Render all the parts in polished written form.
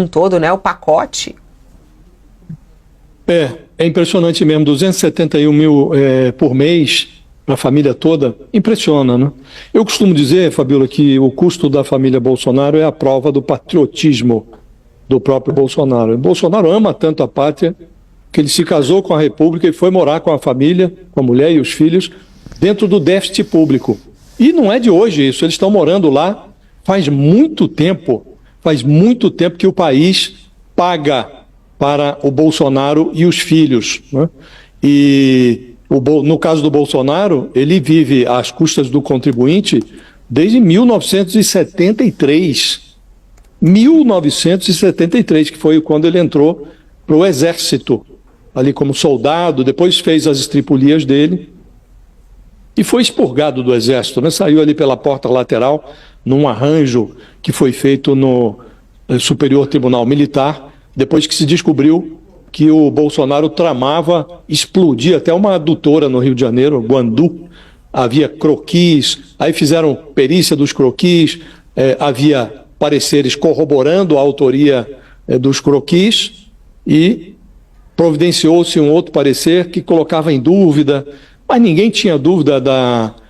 um todo, né? O pacote. É impressionante mesmo, 271 mil por mês para a família toda, impressiona, né? Eu costumo dizer, Fabíola, que o custo da família Bolsonaro é a prova do patriotismo do próprio Bolsonaro. O Bolsonaro ama tanto a pátria que ele se casou com a República e foi morar com a família, com a mulher e os filhos, dentro do déficit público. E não é de hoje isso, eles estão morando lá faz muito tempo que o país paga para o Bolsonaro e os filhos, né? E no caso do Bolsonaro, ele vive às custas do contribuinte desde 1973. 1973, que foi quando ele entrou para o Exército, ali como soldado, depois fez as estripulias dele e foi expurgado do Exército, né? Saiu ali pela porta lateral, num arranjo que foi feito no Superior Tribunal Militar, depois que se descobriu que o Bolsonaro tramava explodir até uma adutora no Rio de Janeiro, Guandu. Havia croquis, aí fizeram perícia dos croquis, havia pareceres corroborando a autoria dos croquis e providenciou-se um outro parecer que colocava em dúvida, mas ninguém tinha dúvida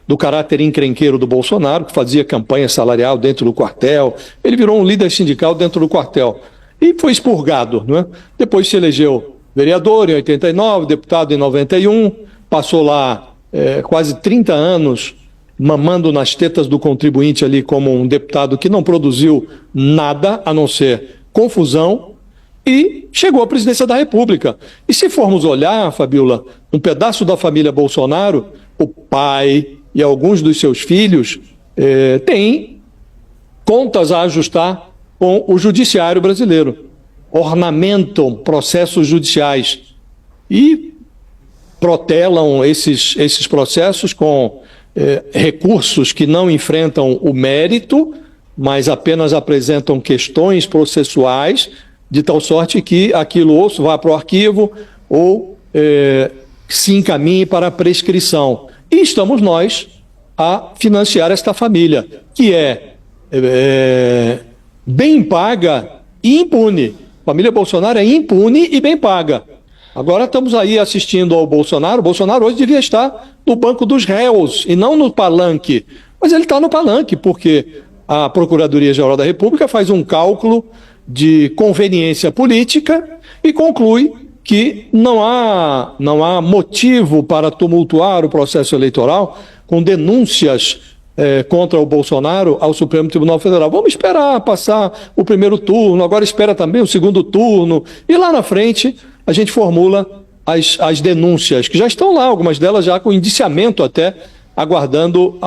do caráter encrenqueiro do Bolsonaro, que fazia campanha salarial dentro do quartel. Ele virou um líder sindical dentro do quartel e foi expurgado, não é? Depois se elegeu vereador em 89, deputado em 91, passou lá quase 30 anos mamando nas tetas do contribuinte ali como um deputado que não produziu nada a não ser confusão e chegou à presidência da República. E se formos olhar, Fabíola, um pedaço da família Bolsonaro, o pai e alguns dos seus filhos têm contas a ajustar com o judiciário brasileiro, ornamentam processos judiciais e protelam esses processos com recursos que não enfrentam o mérito, mas apenas apresentam questões processuais, de tal sorte que aquilo ou vá para o arquivo ou se encaminhe para a prescrição. E estamos nós a financiar esta família, que é bem paga e impune. A família Bolsonaro é impune e bem paga. Agora estamos aí assistindo ao Bolsonaro. O Bolsonaro hoje devia estar no banco dos réus e não no palanque. Mas ele está no palanque porque a Procuradoria-Geral da República faz um cálculo de conveniência política e conclui que não há motivo para tumultuar o processo eleitoral com denúncias contra o Bolsonaro ao Supremo Tribunal Federal. Vamos esperar passar o primeiro turno, agora espera também o segundo turno, e lá na frente a gente formula as denúncias, que já estão lá, algumas delas já com indiciamento até, aguardando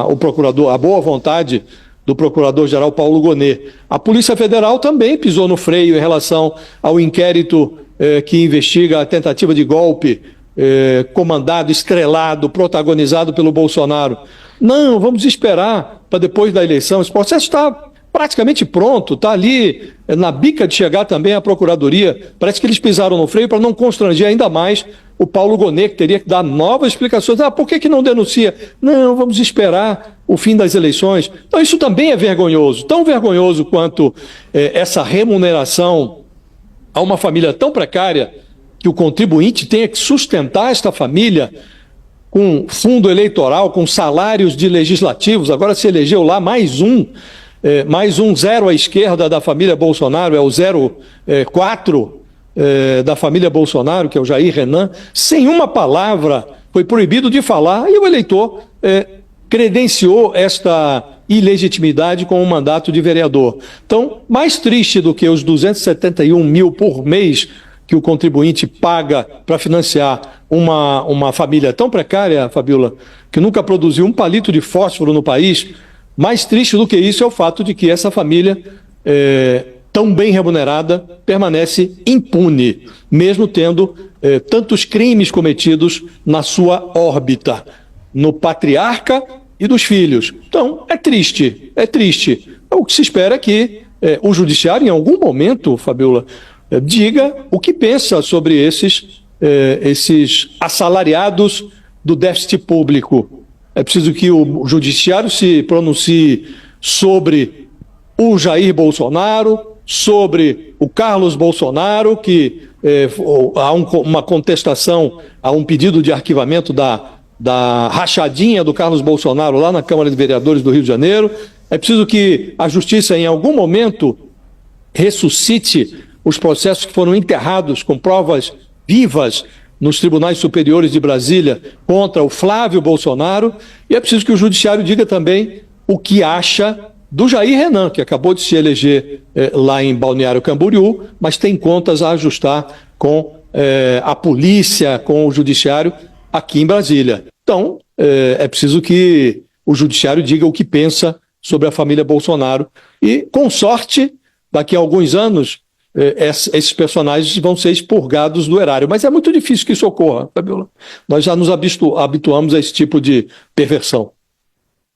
o procurador, a boa vontade do Procurador-Geral Paulo Gonet. A Polícia Federal também pisou no freio em relação ao inquérito que investiga a tentativa de golpe comandado, estrelado, protagonizado pelo Bolsonaro. Não, vamos esperar para depois da eleição. Esse processo está praticamente pronto, está ali na bica de chegar também a Procuradoria. Parece que eles pisaram no freio para não constranger ainda mais o Paulo Gonet, que teria que dar novas explicações. Por que não denuncia? Não, vamos esperar o fim das eleições. Então isso também é vergonhoso, tão vergonhoso quanto essa remuneração a uma família tão precária, que o contribuinte tenha que sustentar esta família com fundo eleitoral, com salários de legislativos. Agora se elegeu lá mais um zero à esquerda da família Bolsonaro, é o 04 da família Bolsonaro, que é o Jair Renan, sem uma palavra, foi proibido de falar, e o eleitor credenciou esta ilegitimidade com um mandato de vereador. Então, mais triste do que os 271 mil por mês que o contribuinte paga para financiar uma família tão precária, Fabíola, que nunca produziu um palito de fósforo no país, mais triste do que isso é o fato de que essa família, tão bem remunerada, permanece impune, mesmo tendo tantos crimes cometidos na sua órbita, no patriarca e dos filhos. Então, é triste, é triste. O que se espera é que o judiciário, em algum momento, Fabíola, diga o que pensa sobre esses assalariados do déficit público. É preciso que o judiciário se pronuncie sobre o Jair Bolsonaro, sobre o Carlos Bolsonaro, que há uma contestação, há um pedido de arquivamento da rachadinha do Carlos Bolsonaro lá na Câmara de Vereadores do Rio de Janeiro. É preciso que a Justiça, em algum momento, ressuscite os processos que foram enterrados com provas vivas nos tribunais superiores de Brasília contra o Flávio Bolsonaro, e é preciso que o Judiciário diga também o que acha do Jair Renan, que acabou de se eleger lá em Balneário Camboriú, mas tem contas a ajustar com a polícia, com o Judiciário aqui em Brasília. Então, é preciso que o Judiciário diga o que pensa sobre a família Bolsonaro e, com sorte, daqui a alguns anos, esses personagens vão ser expurgados do erário. Mas é muito difícil que isso ocorra, Fabiola. Nós já nos habituamos a esse tipo de perversão.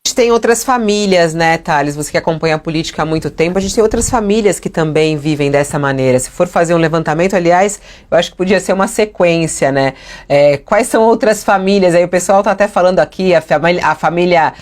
A gente tem outras famílias, né, Thales? Você que acompanha a política há muito tempo, a gente tem outras famílias que também vivem dessa maneira. Se for fazer um levantamento, aliás, eu acho que podia ser uma sequência, né? Quais são outras famílias? Aí o pessoal tá até falando aqui, a família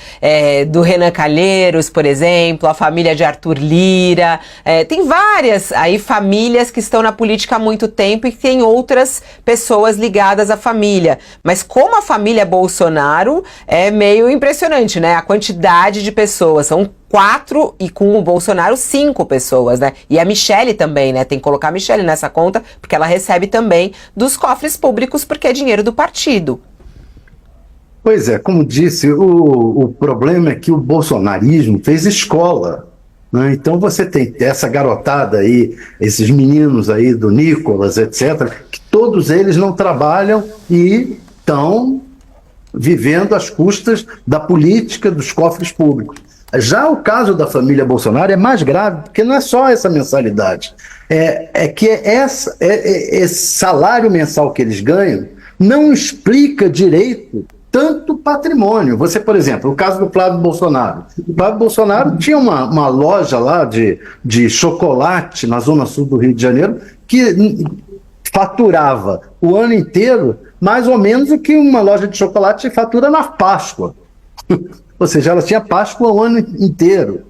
do Renan Calheiros, por exemplo, a família de Arthur Lira. Tem várias aí famílias que estão na política há muito tempo e que tem outras pessoas ligadas à família. Mas como a família Bolsonaro é meio impressionante, né? A quantidade de pessoas, são 4 e com o Bolsonaro 5 pessoas, né? E a Michele também, né? Tem que colocar a Michele nessa conta, porque ela recebe também dos cofres públicos, porque é dinheiro do partido. Pois é, como disse, o problema é que o bolsonarismo fez escola, né? Então você tem essa garotada aí, esses meninos aí do Nicolas, etc., que todos eles não trabalham e estão vivendo às custas da política dos cofres públicos. Já o caso da família Bolsonaro é mais grave, porque não é só essa mensalidade. Esse salário mensal que eles ganham não explica direito tanto patrimônio. Você, por exemplo, o caso do Flávio Bolsonaro. O Flávio Bolsonaro tinha uma loja lá de chocolate na zona sul do Rio de Janeiro que faturava o ano inteiro mais ou menos o que uma loja de chocolate fatura na Páscoa. Ou seja, ela tinha Páscoa o ano inteiro.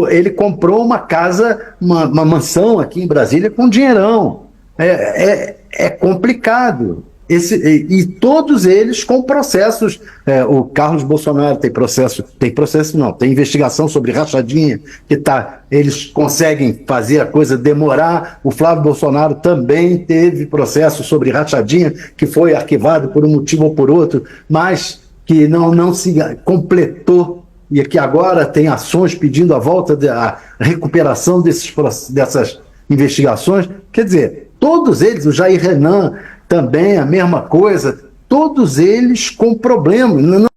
Ele comprou uma casa, uma mansão aqui em Brasília com dinheirão. É complicado. E todos eles com processos. O Carlos Bolsonaro tem investigação sobre rachadinha, eles conseguem fazer a coisa demorar. O Flávio Bolsonaro também teve processo sobre rachadinha, que foi arquivado por um motivo ou por outro, mas que não se completou, e que agora tem ações pedindo a volta da recuperação dessas investigações. Quer dizer, todos eles, o Jair Renan também a mesma coisa, todos eles com problemas.